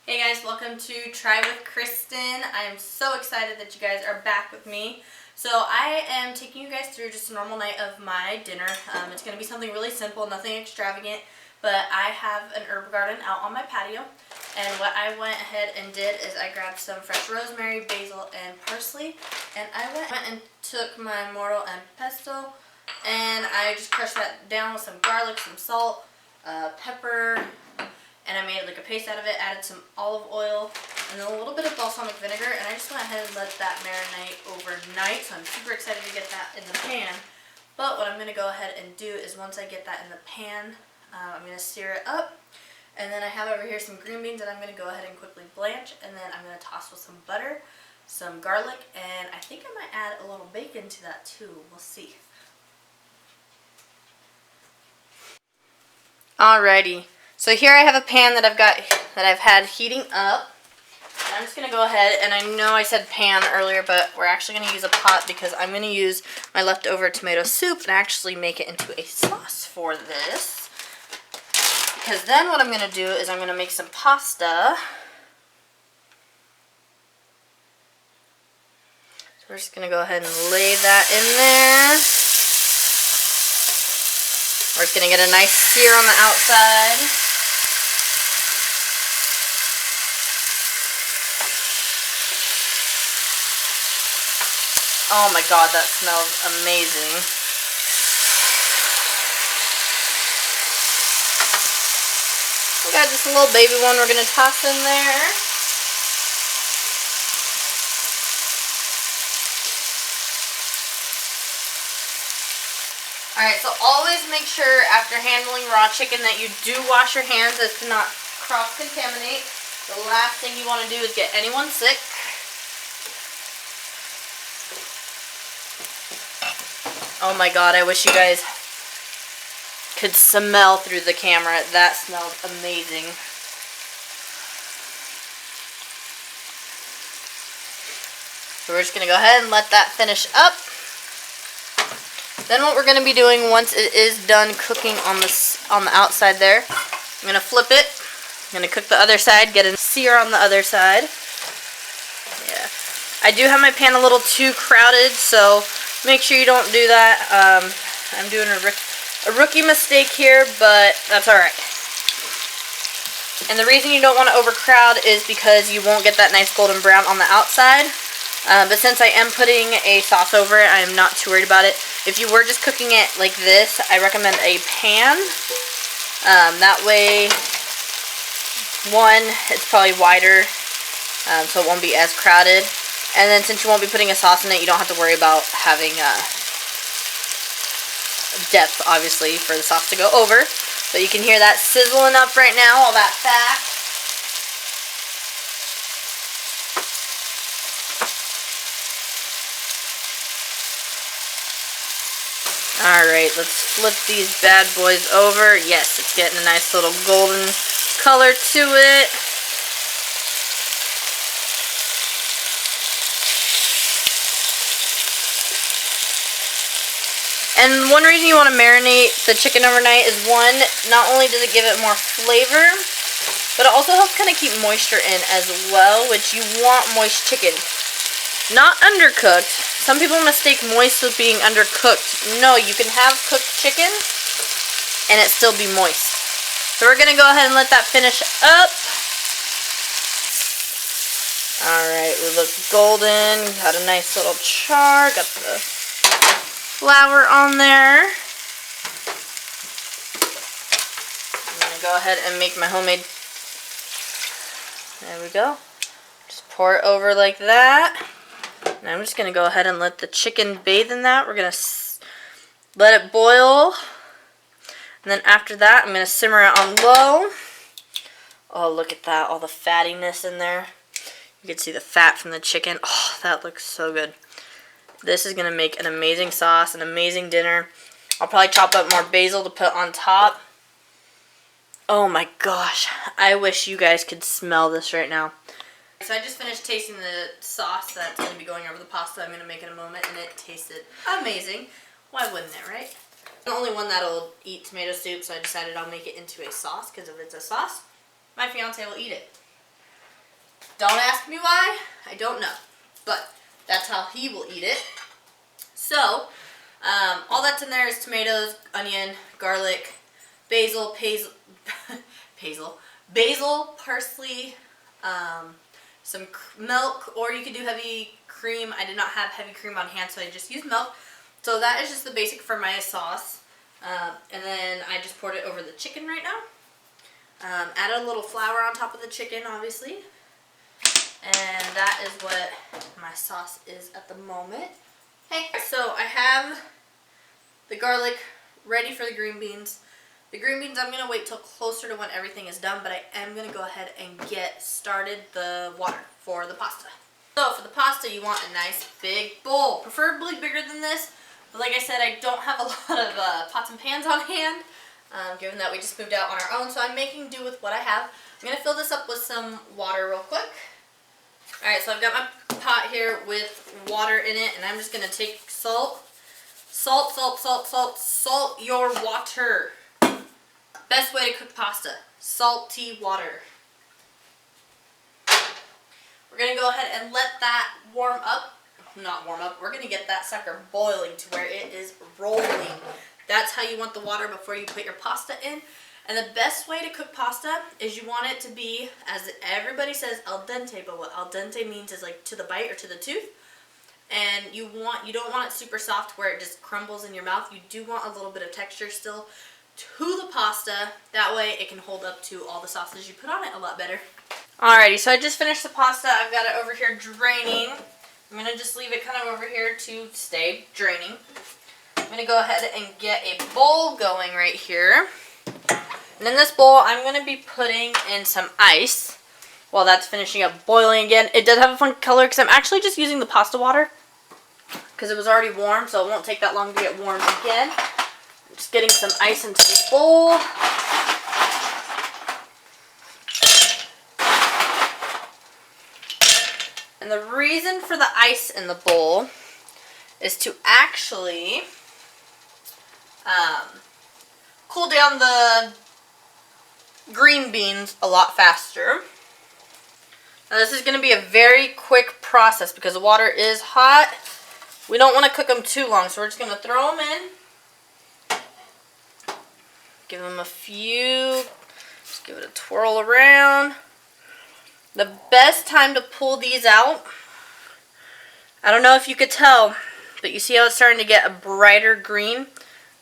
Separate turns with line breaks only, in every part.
Hey guys, welcome to Try with Kristen. I am so excited that you guys are back with me. So I am taking you guys through just a normal night of my dinner. It's going to be something really simple, nothing extravagant, but I have an herb garden out on my patio. And what I went ahead and did is I grabbed some fresh rosemary, basil, and parsley. And I went and took my morel and pesto, and I just crushed that down with some garlic, some salt, pepper, and I made like a paste out of it, added some olive oil, and then a little bit of balsamic vinegar, and I just went ahead and let that marinate overnight, so I'm super excited to get that in the pan. But what I'm going to go ahead and do is once I get that in the pan, I'm going to sear it up, and then I have over here some green beans that I'm going to go ahead and quickly blanch, and then I'm going to toss with some butter, some garlic, and I think I might add a little bacon to that too. We'll see. Alrighty. So here I have a pan that I've had heating up. And I'm just going to go ahead, and I know I said pan earlier, but we're actually going to use a pot because I'm going to use my leftover tomato soup and actually make it into a sauce for this. Because then what I'm going to do is I'm going to make some pasta. So we're just going to go ahead and lay that in there. We're just going to get a nice sear on the outside. Oh my god, that smells amazing. We got just a little baby one we're going to toss in there. Alright, so always make sure after handling raw chicken that you do wash your hands as to not cross-contaminate. The last thing you want to do is get anyone sick. Oh my god, I wish you guys could smell through the camera. That smells amazing. So we're just going to go ahead and let that finish up. Then what we're going to be doing once it is done cooking on the outside there, I'm going to flip it. I'm going to cook the other side, get a sear on the other side. Yeah. I do have my pan a little too crowded, so make sure you don't do that. I'm doing a rookie mistake here, but that's alright. And the reason you don't want to overcrowd is because you won't get that nice golden brown on the outside. But since I am putting a sauce over it, I am not too worried about it. If you were just cooking it like this, I recommend a pan. That way, one, it's probably wider, so it won't be as crowded. And then since you won't be putting a sauce in it, you don't have to worry about having depth, obviously, for the sauce to go over. But you can hear that sizzling up right now, all that fat. Alright, let's flip these bad boys over. Yes, it's getting a nice little golden color to it. And one reason you want to marinate the chicken overnight is, one, not only does it give it more flavor, but it also helps kind of keep moisture in as well, which you want moist chicken. Not undercooked. Some people mistake moist with being undercooked. No, you can have cooked chicken and it still be moist. So we're going to go ahead and let that finish up. Alright, we look golden. Got a nice little char. Got the flour on there. I'm going to go ahead and make my homemade. There we go. Just pour it over like that. And I'm just going to go ahead and let the chicken bathe in that. We're going to let it boil. And then after that, I'm going to simmer it on low. Oh, look at that. All the fattiness in there. You can see the fat from the chicken. Oh, that looks so good. This is going to make an amazing sauce, an amazing dinner. I'll probably chop up more basil to put on top. Oh my gosh. I wish you guys could smell this right now. So I just finished tasting the sauce that's going to be going over the pasta I'm going to make in a moment, and it tasted amazing. Why wouldn't it, right? I'm the only one that'll eat tomato soup, so I decided I'll make it into a sauce, because if it's a sauce, my fiance will eat it. Don't ask me why. I don't know. But that's how he will eat it. So, all that's in there is tomatoes, onion, garlic, basil, parsley, some milk, or you could do heavy cream. I did not have heavy cream on hand, so I just used milk. So that is just the basic for my sauce. And then I just poured it over the chicken right now. Added a little flour on top of the chicken, obviously. And that is what my sauce is at the moment. Hey, so I have the garlic ready for the green beans. The green beans I'm going to wait till closer to when everything is done, but I am going to go ahead and get started the water for the pasta. So for the pasta, you want a nice big bowl, preferably bigger than this. But like I said, I don't have a lot of pots and pans on hand, given that we just moved out on our own, so I'm making do with what I have. I'm going to fill this up with some water real quick. Alright, so I've got my pot here with water in it, and I'm just going to take salt. Salt your water. Best way to cook pasta, salty water. We're going to go ahead and let that warm up. Not warm up, we're going to get that sucker boiling to where it is rolling. That's how you want the water before you put your pasta in. And the best way to cook pasta is you want it to be, as everybody says, al dente, but what al dente means is like to the bite or to the tooth. And you don't want it super soft where it just crumbles in your mouth. You do want a little bit of texture still to the pasta. That way it can hold up to all the sauces you put on it a lot better. Alrighty, so I just finished the pasta. I've got it over here draining. I'm going to just leave it kind of over here to stay draining. I'm going to go ahead and get a bowl going right here. And in this bowl, I'm going to be putting in some ice while that's finishing up boiling again. It does have a fun color because I'm actually just using the pasta water because it was already warm, so it won't take that long to get warm again. I'm just getting some ice into this bowl. And the reason for the ice in the bowl is to actually cool down the green beans a lot faster. Now this is going to be a very quick process because the water is hot. We don't want to cook them too long, so we're just going to throw them in. Give them a few, just give it a twirl around. The best time to pull these out, I don't know if you could tell, but you see how it's starting to get a brighter green?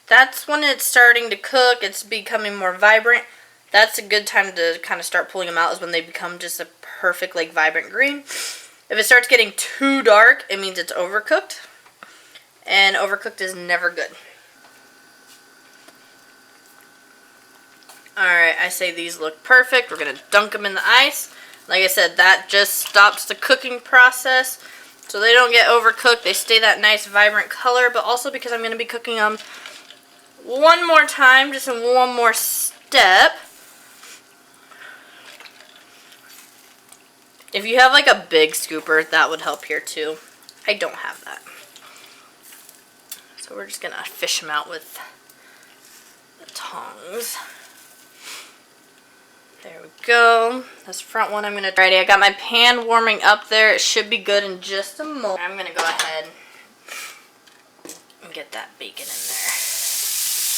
That's when it's starting to cook, it's becoming more vibrant. That's a good time to kind of start pulling them out, is when they become just a perfect, like, vibrant green. If it starts getting too dark, it means it's overcooked. And overcooked is never good. Alright, I say these look perfect. We're going to dunk them in the ice. Like I said, that just stops the cooking process. So they don't get overcooked. They stay that nice, vibrant color. But also because I'm going to be cooking them one more time, just in one more step. If you have like a big scooper, that would help here too. I don't have that. So we're just going to fish them out with the tongs. There we go. This front one I'm going to... Alrighty, I got my pan warming up there. It should be good in just a moment. I'm going to go ahead and get that bacon in there.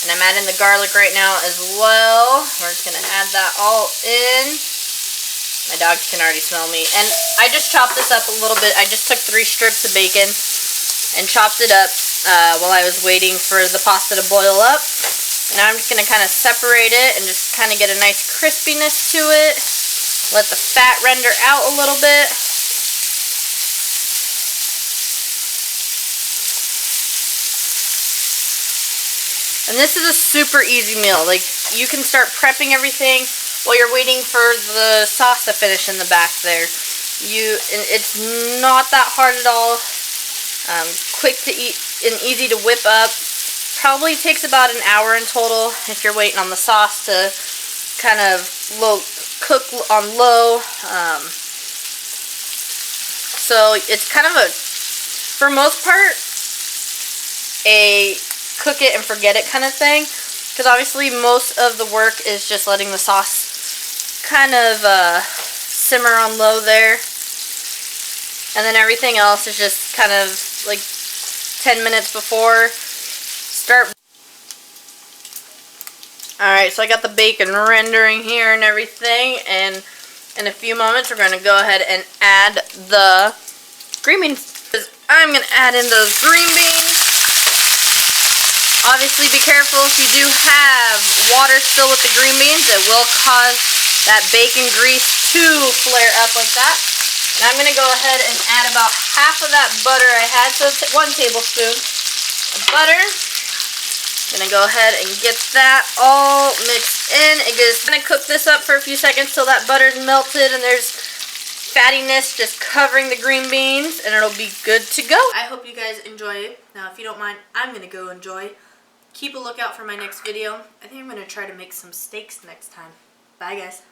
And I'm adding the garlic right now as well. We're just going to add that all in. My dogs can already smell me. And I just chopped this up a little bit. I just took 3 strips of bacon and chopped it up while I was waiting for the pasta to boil up. And now I'm just going to kind of separate it and just kind of get a nice crispiness to it. Let the fat render out a little bit. And this is a super easy meal. Like, you can start prepping everything while you're waiting for the sauce to finish in the back there. It's not that hard at all. Quick to eat and easy to whip up. Probably takes about an hour in total if you're waiting on the sauce to kind of cook on low. So it's kind of a, for most part, a cook it and forget it kind of thing. Because obviously most of the work is just letting the sauce kind of simmer on low there. And then everything else is just kind of like 10 minutes before start. Alright, so I got the bacon rendering here and everything, and in a few moments we're going to go ahead and add the green beans. I'm going to add in those green beans. Obviously be careful if you do have water still with the green beans, it will cause that bacon grease to flare up like that. And I'm going to go ahead and add about half of that butter I had, so it's 1 tablespoon of butter. I'm going to go ahead and get that all mixed in. I'm going to cook this up for a few seconds till that butter's melted and there's fattiness just covering the green beans, and it'll be good to go. I hope you guys enjoy. Now, if you don't mind, I'm going to go enjoy. Keep a lookout for my next video. I think I'm going to try to make some steaks next time. Bye, guys.